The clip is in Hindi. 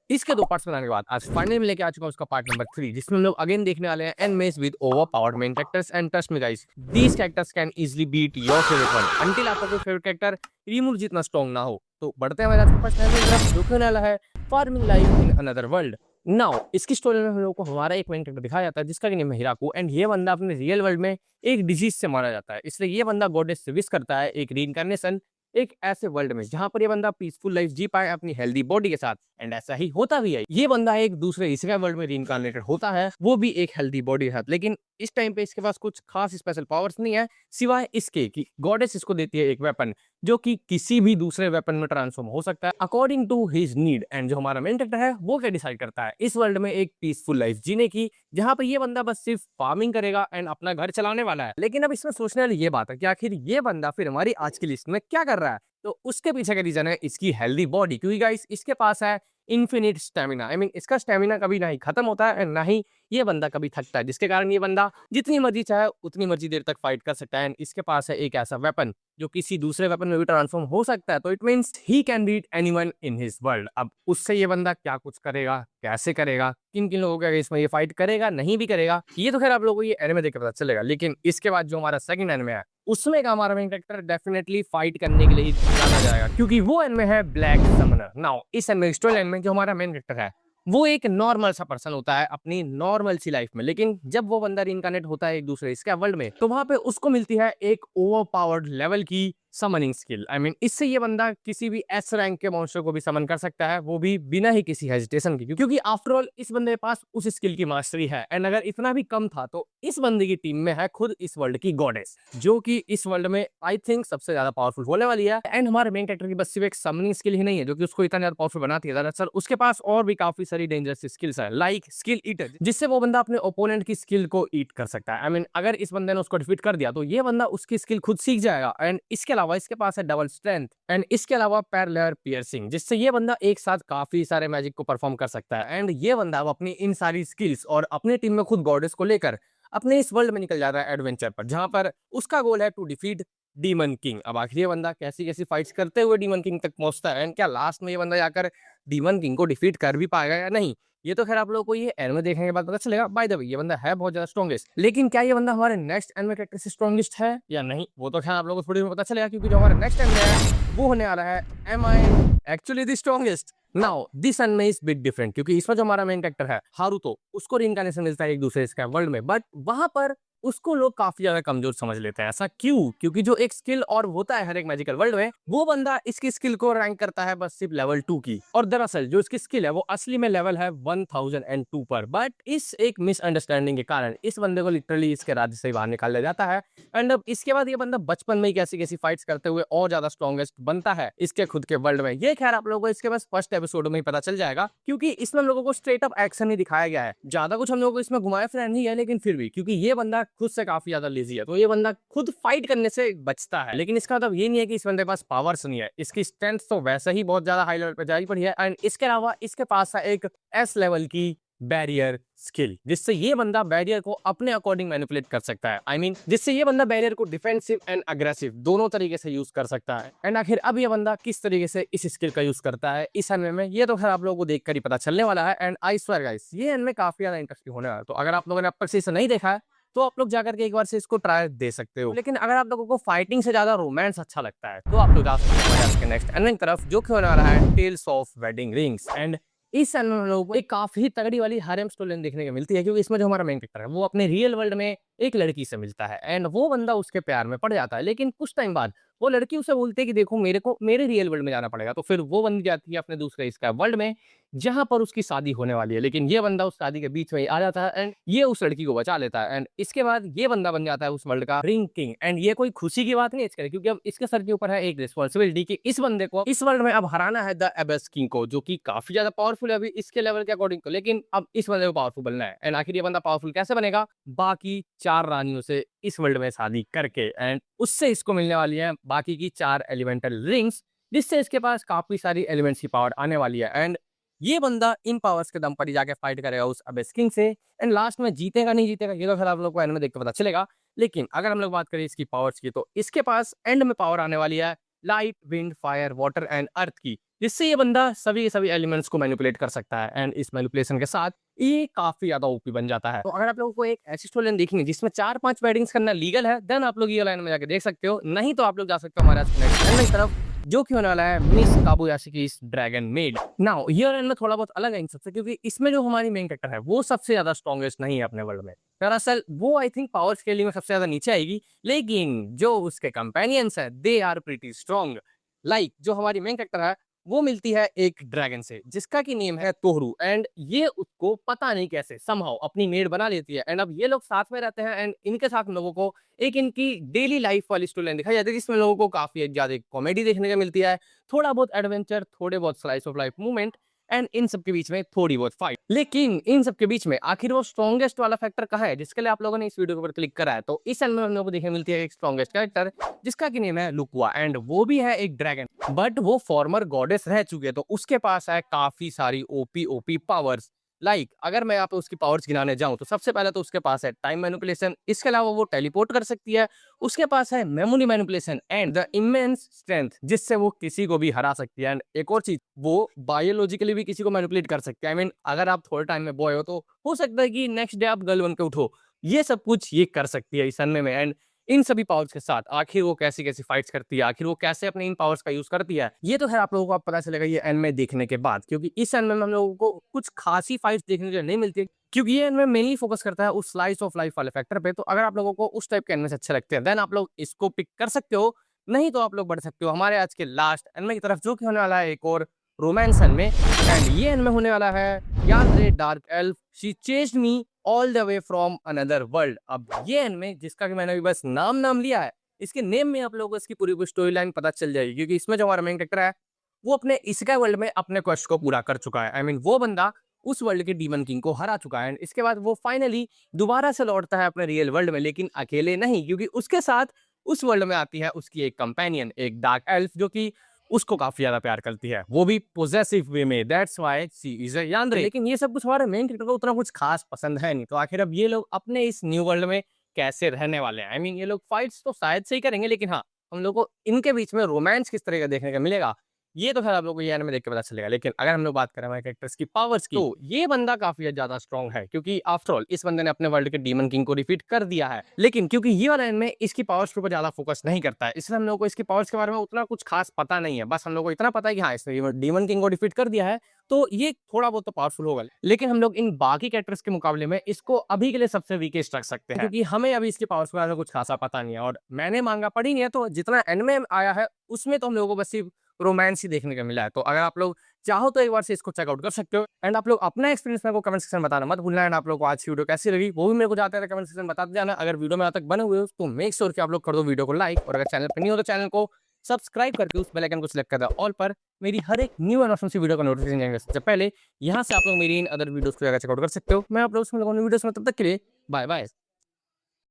इसके 2 पार्ट्स बनाने के बाद आज फाइनली मैं लेके आ चुका हूँ उसका पार्ट नंबर 3, जिसमें हम लोग अगेन देखने वाले हैं animes with overpowered main characters. And trust me guys, these characters can easily beat your favourite one until आपका कोई फेवरेट कैरेक्टर रीमूव जितना स्ट्रांग ना हो। तो बढ़ते हैं हमारे आज के फर्स्ट एनिमे की तरफ, जो कि होने वाला है farming life in another world. Now इसकी स्टोरी में हम लोगों को हमारा एक मेन कैरेक्टर दिखाया जाता है जिसका नेम है हिराकू। एंड ये बंदा अपने रियल वर्ल्ड में एक डिजीज से मारा जाता है, इसलिए ये बंदा गॉडेस से विश करता है एक रीइंकार्नेशन, एक ऐसे वर्ल्ड में जहां पर ये बंदा पीसफुल लाइफ जी पाए अपनी हेल्दी बॉडी के साथ। एंड ऐसा ही होता भी है, ये बंदा एक दूसरे इसी वर्ल्ड में रीइंकार्नेटेड होता है, वो भी एक हेल्दी बॉडी के साथ। लेकिन इस टाइम पे इसके पास कुछ खास स्पेशल पावर्स नहीं है, सिवाय इसके कि गॉडेस इसको देती है एक वेपन जो कि किसी भी दूसरे वेपन में ट्रांसफॉर्म हो सकता है according to his need. And जो हमारा मेन कैरेक्टर है वो क्या डिसाइड करता है इस वर्ल्ड में एक पीसफुल लाइफ जीने की, जहां पर ये बंदा बस सिर्फ फार्मिंग करेगा एंड अपना घर चलाने वाला है। लेकिन अब इसमें सोचने वाली ये बात है कि आखिर ये बंदा फिर हमारी आज की लिस्ट में क्या कर रहा है। तो उसके पीछे का रीजन है इसकी हेल्दी बॉडी, क्योंकि गाइस इसके पास है इन्फिनिट स्टेमिना। आई मीन इसका स्टेमिना कभी ना ही खत्म होता है ना ही ये बंदा कभी थकता है, जिसके कारण ये बंदा जितनी मर्जी चाहे उतनी मर्जी देर तक फाइट कर सकता है। एंड इसके पास है एक ऐसा वेपन जो किसी दूसरे वेपन में भी ट्रांसफॉर्म हो सकता है, तो it means he can beat anyone in his world. अब उससे ये बंदा क्या कुछ करेगा, कैसे करेगा, किन किन लोगों के इसमें ये फाइट करेगा नहीं भी करेगा, ये तो खैर आप लोगों को ये एनिमे देख के पता चलेगा। लेकिन इसके बाद जो हमारा सेकंड एनिमे है उसमें का हमारा मेन कैरेक्टर डेफिनेटली फाइट करने के लिए ही जाना जाएगा, क्योंकि वो एनिमे है ब्लैक समनर। नाउ इस एनिमे स्टोरी लाइन में जो हमारा मेन कैरेक्टर है वो एक नॉर्मल सा पर्सन होता है अपनी नॉर्मल सी लाइफ में, लेकिन जब वो बंदा रीइंकार्नेट होता है एक दूसरे इसके वर्ल्ड में, तो वहां पे उसको मिलती है एक ओवर पावर्ड लेवल की समनिंग स्किल। आई मीन इससे ये बंदा किसी भी एस रैंक के मॉन्स्टर को भी समन कर सकता है, वो भी बिना ही किसी हेजिटेशन के, क्योंकि आफ्टर ऑल इस बंदे के पास उस स्किल की मास्टरी है। एंड अगर इतना भी कम था तो इस बंदे की टीम में है खुद इस वर्ल्ड की गॉडेस, जो कि इस वर्ल्ड में आई थिंक सबसे ज्यादा पावरफुल होने वाली है। एंड हमारे मेन कैरेक्टर की बस सिर्फ एक समनिंग स्किल ही नहीं है जो कि उसको इतना ज्यादा पावरफुल बनाती है, दरअसल उसके पास और भी काफी सारी डेंजरस स्किल्स है, लाइक स्किल ईटर, जिससे वो बंदा अपने ओपोनेंट की स्किल को ईट कर सकता है। आई मीन अगर इस बंदे ने उसको डिफीट कर दिया तो ये बंदा उसकी स्किल खुद सीख जाएगा। एंड इसके अलावा इसके पास है डबल स्ट्रेंथ, एंड इसके अलावा पैरेलल पियर्सिंग, जिससे ये बंदा एक साथ काफी सारे मैजिक को परफॉर्म कर सकता है। एंड ये बंदा अपनी इन सारी स्किल्स और अपने टीम में खुद गॉडेस को लेकर अपने इस वर्ल्ड में निकल जाता है एडवेंचर पर, जहां पर उसका गोल है टू डिफीट डीमन किंग। अब आखिर ये बंदा कैसी कैसी फाइट्स करते हुए डीमन किंग तक पहुंचता है, एंड क्या लास्ट में ये बंदा जाकर डीमन किंग को डिफीट कर भी पाएगा या नहीं, ये तो खैर आप लोगों को ये एनिमे देखने के बाद पता चलेगा। बाय द वे ये बंदा है बहुत ज्यादा स्ट्रॉन्गेस्ट, लेकिन क्या ये बंदा हमारे नेक्स्ट एनिमे कैरेक्टर से स्ट्रॉन्गेस्ट है या नहीं, वो तो खैर आप लोगों को थोड़ी देर में पता चलेगा, क्योंकि जो हमारा नेक्स्ट एनिमे है वो होने वाला है am I actually the strongest. Now this anime is big different, क्योंकि इसमें जो हमारा मेन कैरेक्टर है हारुतो, उसको रिइंकार्नेशन मिलता है एक दूसरे इसका वर्ल्ड में, बट वहां पर उसको लोग काफी ज्यादा कमजोर समझ लेते हैं। ऐसा क्यों? क्योंकि जो एक स्किल और होता है हर एक मैजिकल वर्ल्ड में, वो बंदा इसकी स्किल को रैंक करता है बस सिर्फ लेवल 2 की, और दरअसल जो इसकी स्किल है वो असली में लेवल है 1002 पर। बट इस एक मिसअंडरस्टैंडिंग के कारण इस बंदे को लिटरली इसके राज्य से बाहर निकाल दिया जाता है। एंड अब इसके बाद ये बंदा बचपन में ही कैसी कैसी फाइट्स करते हुए और ज्यादा स्ट्रॉन्गेस्ट बनता है इसके खुद के वर्ल्ड में। ये खैर आप लोगों को इसके बस फर्स्ट एपिसोड में ही पता चल जाएगा, क्योंकि इसमें हम लोगों को स्ट्रेट अप एक्शन ही दिखाया गया है, ज्यादा कुछ हम लोगों को इसमें घुमाया फिराया नहीं है। लेकिन फिर भी क्योंकि ये बंदा खुद से काफी ज्यादा लेजी है, तो ये बंदा खुद फाइट करने से बचता है। लेकिन इसका मतलब ये नहीं है कि इस बंदे के पास पावर्स नहीं है, इसकी स्ट्रेंथ तो वैसे ही बहुत ज्यादा हाई लेवल पे जारी पड़ी है। एंड इसके अलावा इसके पास है एक एस लेवल की बैरियर स्किल, जिससे ये बंदा बैरियर को अपने अकॉर्डिंग मैनिपुलेट कर सकता है। आई मीन जिससे ये बंदा बैरियर को डिफेंसिव एंड अग्रेसिव दोनों तरीके से यूज कर सकता है। एंड आखिर अब ये बंदा किस तरीके से इस स्किल का यूज करता है इस एनिमे में, ये तो खैर आप लोगों को देखकर ही पता चलने वाला है। एंड आई स्वेयर गाइस ये एनिमे काफी ज्यादा इंटरेस्टिंग होने वाला है, तो अगर आप लोगों ने अब तक से इसे नहीं देखा है तो आप लोग जाकर के एक बार से इसको ट्राई दे सकते हो। लेकिन अगर आप लोगों को फाइटिंग से ज्यादा रोमांस अच्छा लगता है तो आप लोग जा सकते हैं आज के नेक्स्ट एनिमे की तरफ, जो कि होने वाला है tales of wedding rings. And इस एनिमे में लोगों को एक काफी तगड़ी वाली हारेम स्टोरी लाइन देखने को मिलती है, क्योंकि इसमें जो हमारा मेन कैरेक्टर है वो अपने रियल वर्ल्ड में एक लड़की से मिलता है, एंड वो बंदा उसके प्यार में पड़ जाता है। लेकिन कुछ टाइम बाद वो लड़की उसे बोलती है कि देखो मेरे को मेरे रियल वर्ल्ड में जाना पड़ेगा, तो फिर वो बंदी जाती है अपने दूसरे इसका वर्ल्ड में जहां पर उसकी शादी होने वाली है। लेकिन ये बंदा उस शादी के बीच में ही आ जाता है एंड ये उस लड़की को बचा लेता है। एंड इसके बाद ये बंदा बन जाता है उस वर्ल्ड का रिंग किंग। एंड ये कोई खुशी की बात नहीं है इसके लिए, क्योंकि अब इसके सर के ऊपर है एक रिस्पॉन्सिबिलिटी कि इस बंदे को इस वर्ल्ड में अब हराना है द एबेस किंग को, जो कि काफी ज्यादा पावरफुल है अभी इसके लेवल के अकॉर्डिंग तो। लेकिन अब इस बंदे को पावरफुल बनना है। एंड आखिर ये बंदा पावरफुल कैसे बनेगा? बाकी 4 रानियों से इस वर्ल्ड में शादी करके, एंड उससे इसको मिलने वाली है बाकी की 4 एलिमेंटल रिंग्स, जिससे इसके पास काफी सारी एलिमेंट्स की पावर आने वाली है। एंड ये बंदा इन पावर्स के दम पर ही जाके फाइट करेगा उस अबेस किंग से। एंड लास्ट में जीतेगा नहीं जीतेगा ये तो फिर आप लोग को एंड में देख के पता चलेगा। लेकिन अगर हम लोग बात करें इसकी पावर्स की, तो इसके पास एंड में पावर आने वाली है light, wind, fire, water and earth की, जिससे ये बंदा सभी के सभी एलिमेंट्स को मैनिपुलेट कर सकता है एंड इस मैनिपुलेशन के साथ ये काफी ज्यादा ओपी बन जाता है। तो अगर आप लोगों को एक ऐसी स्टोरी लाइन देखनी है जिसमें 4-5 वेडिंग्स करना लीगल है, देन आप लोग ये लाइन में जाके देख सकते हो। नहीं तो आप लोग जा सकते हो हमारे आज नेक्स्ट चैनल की तरफ, जो कि होने वाला है मिस काबुयाशी की dragon made. Now here and में थोड़ा बहुत अलग है इन सबसे, क्योंकि इसमें जो हमारी मेन कैरेक्टर है वो सबसे ज्यादा स्ट्रॉन्गेस्ट नहीं है अपने वर्ल्ड में। दरअसल वो आई थिंक पावर स्केलिंग में सबसे ज्यादा नीचे आएगी, लेकिन जो उसके कंपेनियंस है they are pretty strong. Like जो हमारी मेन कैरेक्टर है वो मिलती है एक ड्रैगन से जिसका की नेम है तोहरू, एंड ये उसको पता नहीं कैसे समहाउ अपनी मेड बना लेती है। एंड अब ये लोग साथ में रहते हैं एंड इनके साथ लोगों को एक इनकी डेली लाइफ वाली स्टोरी लाइन दिखाई जाती है, जिसमें लोगों को काफी ज्यादा कॉमेडी देखने को मिलती है, थोड़ा बहुत एडवेंचर, थोड़े बहुत slice of life movement and in सब के बीच में थोड़ी बहुत फाइट। लेकिन इन सब के बीच में आखिर वो स्ट्रॉन्गेस्ट वाला फैक्टर कहाँ है जिसके लिए आप लोगों ने इस वीडियो के ऊपर क्लिक करा है? तो इस एनिमे में हम लोगों को देखने मिलती है एक स्ट्रॉन्गेस्ट कैरेक्टर जिसका की नेम है लुकुआ, एंड वो भी है एक ड्रैगन, बट वो फॉर्मर गॉडेस रह चुके, तो उसके पास है काफी सारी ओपी ओपी पावर्स। लाइक अगर मैं यहाँ पे उसकी पावर्स गिनाने जाऊं तो सबसे पहले तो उसके पास है टाइम मैनिपुलेशन, इसके अलावा वो टेलीपोर्ट कर सकती है, उसके पास है memory manipulation and the immense strength जिससे वो किसी को भी हरा सकती है। एंड एक और चीज, वो बायोलॉजिकली भी किसी को मैनिपुलेट कर सकती है। आई मीन अगर आप थोड़े टाइम में बॉय हो तो हो सकता है कि नेक्स्ट डे आप गर्ल बन के उठो, ये सब कुछ ये कर सकती है इस एनिमे में। एंड इन सभी पावर्स के साथ आखिर वो कैसी कैसी फाइट्स करती है, आखिर वो कैसे अपने इन पावर्स का यूज करती है, ये तो खैर आप लोगों को अब पता चलेगा ये एनिमे देखने के बाद, क्योंकि इस एनिमे में हम लोगों को कुछ खासी फाइट्स देखने को नहीं मिलती है, क्योंकि ये एनिमे मेनली फोकस करता है उस स्लाइस ऑफ लाइफ वाले फैक्टर पे। तो अगर आप लोगों को उस टाइप के एनिमे से अच्छे लगते हैं देन आप लोग इसको पिक कर सकते हो, नहीं तो आप लोग बढ़ सकते हो हमारे आज के लास्ट एनिमे की तरफ, जो कि होने वाला है एक और रोमांस एनिमे। एंड ये एनिमे होने वाला है yandere dark elf she chased me all the way from another world. अब ये एनिमे जिसका कि मैंने अभी बस नाम लिया है, इसके नेम में आप लोगों को इसकी पूरी स्टोरी लाइन पता चल जाएगी, क्योंकि इसमें जो हमारा मेन कैरेक्टर है वो अपने इसका वर्ल्ड में अपने क्वेस्ट को पूरा कर चुका है। आई मीन वो बंदा उस वर्ल्ड के डीमन किंग को हरा चुका है, एंड इसके बाद वो फाइनली दोबारा से लौटता है अपने रियल वर्ल्ड में, लेकिन अकेले नहीं, क्योंकि उसके साथ उस वर्ल्ड में आती है उसकी एक कंपेनियन, एक डार्क एल्फ, जो कि उसको काफी ज्यादा प्यार करती है, वो भी पॉजेसिव वे में, that's why she is a yandere. लेकिन ये सब कुछ हमारे मेन कैरेक्टर को उतना कुछ खास पसंद है नहीं, तो आखिर अब ये लोग अपने इस न्यू वर्ल्ड में कैसे रहने वाले हैं? आई मीन ये लोग फाइट्स तो शायद से ही करेंगे, लेकिन हाँ हम लोग को इनके बीच में रोमांस किस तरह का देखने का मिलेगा ये तो खैर आप लोगों को ये एनिमे देख के पता चलेगा। लेकिन अगर हम लोग बात करें हमारे कैरेक्टर्स की पावर्स की, तो ये बंदा काफी ज्यादा स्ट्रॉन्ग है, क्योंकि आफ्टर ऑल इस बंदे ने अपने वर्ल्ड के डीमन किंग को डिफीट कर दिया है। लेकिन क्योंकि ये वाला एनिमे इसकी पावर्स के ऊपर ज्यादा फोकस नहीं करता है, इसलिए हम लोग को इसकी पावर्स के बारे में उतना कुछ खास पता नहीं है। बस हम लोग को इतना पता है कि हाँ इसने डीमन किंग को डिफीट कर दिया है, तो ये थोड़ा बहुत तो पावरफुल होगा। लेकिन हम लोग इन बाकी कैरेक्टर्स के मुकाबले में इसको अभी के लिए सबसे वीकेस्ट रख सकते हैं, क्योंकि हमें अभी इसकी पावर्स के बारे में कुछ खासा पता नहीं है, और मैंने मांगा पढ़ी नहीं है, तो जितना एनिमे आया है उसमें तो हम लोगों को बस सिर्फ रोमांस ही देखने को मिला है। तो अगर आप लोग चाहो तो एक बार से इसको चेकआउट कर सकते हो, एंड आप लोग अपना एक्सपीरियंस मेरे को कमेंट सेक्शन में बताना मत भूलना। एंड आप लोग को आज की वीडियो कैसी लगी वो भी मेरे को जाते हैं कमेंट सेक्शन में बताते जाना। अगर वीडियो में आज तक बने हुए हो तो मेक श्योर कि आप लोग कर दो वीडियो को लाइक, और अगर चैनल पर नहीं हो तो चैनल को सब्सक्राइब करके उस बेल आइकन को सिलेक्ट कर दो ऑल पर, मेरी हर एक न्यू एंड ऑसम सी वीडियो का नोटिफिकेशन जाएगा सबसे पहले। यहाँ से आप लोग मेरी इन अदर वीडियोस को चेकआउट कर सकते हो। मैं आप लोग वीडियोस में तब तक के लिए बाय बाय।